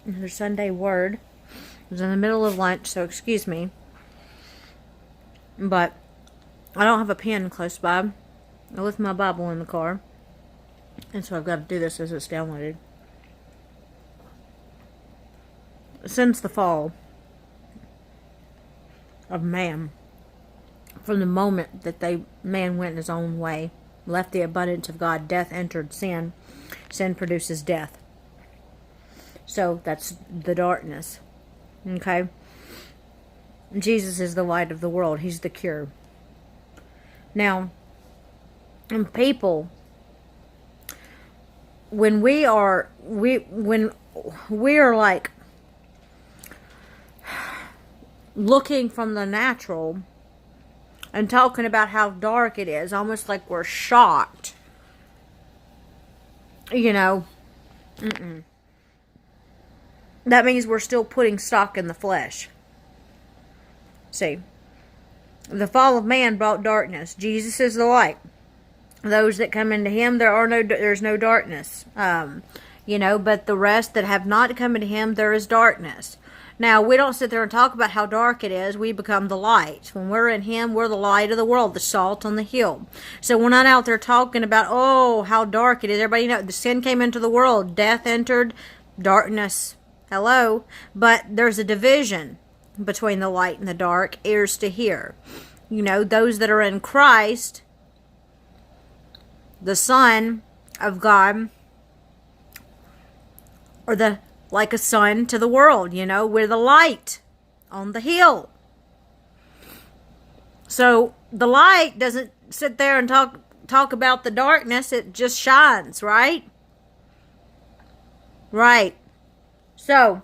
Another Sunday word. It was in the middle of lunch, so excuse me. But I don't have a pen close by. I left my Bible in the car. And so I've got to do this as it's downloaded. Since the fall of man, from the moment that man went his own way, left the abundance of God, death entered sin. Sin produces death. So that's the darkness. Okay? Jesus is the light of the world. He's the cure. Now, and people, when we are like looking from the natural and talking about how dark it is, almost like we're shocked. You know, that means we're still putting stock in the flesh. See, the fall of man brought darkness. Jesus is the light. Those that come into him, there's no darkness. But the rest that have not come into him, there is darkness. Now, we don't sit there and talk about how dark it is. We become the light. When we're in him, we're the light of the world, the salt on the hill. So we're not out there talking about, oh, how dark it is. Everybody knows the sin came into the world. Death entered, darkness. Hello? But there's a division between the light and the dark, ears to hear. Those that are in Christ, the Son of God, or like a sun to the world, we're the light on the hill. So the light doesn't sit there and talk about the darkness, it just shines, right? Right. So,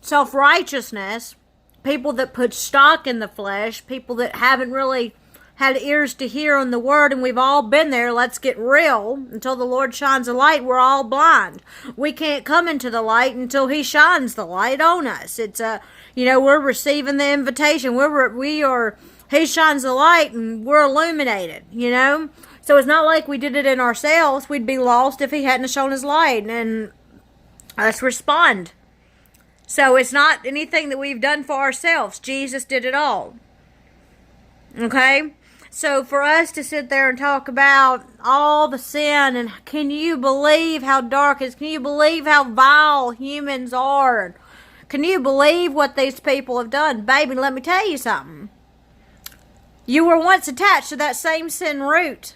self-righteousness, people that put stock in the flesh, people that haven't really had ears to hear on the word, and we've all been there. Let's get real. Until the Lord shines a light, we're all blind. We can't come into the light until he shines the light on us. It's we're receiving the invitation. He shines the light and we're illuminated, So it's not like we did it in ourselves. We'd be lost if he hadn't shown his light, and let's respond. So it's not anything that we've done for ourselves. Jesus did it all. Okay? So for us to sit there and talk about all the sin, and can you believe how dark it is? Can you believe how vile humans are? Can you believe what these people have done? Baby, let me tell you something. You were once attached to that same sin root.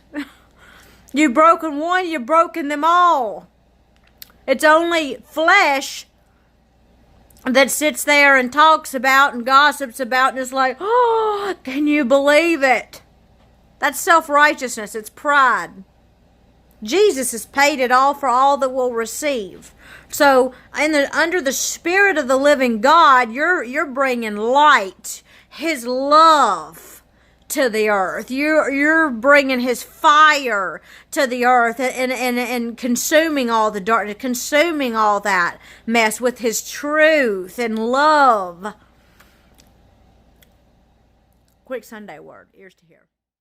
You've broken one, you've broken them all. It's only flesh that sits there and talks about and gossips about and is like, oh, can you believe it? That's self-righteousness. It's pride. Jesus has paid it all for all that will receive. So, under the Spirit of the living God, you're bringing light, his love to the earth. You're bringing his fire to the earth and consuming all the darkness, consuming all that mess with his truth and love. Quick Sunday word, ears to hear.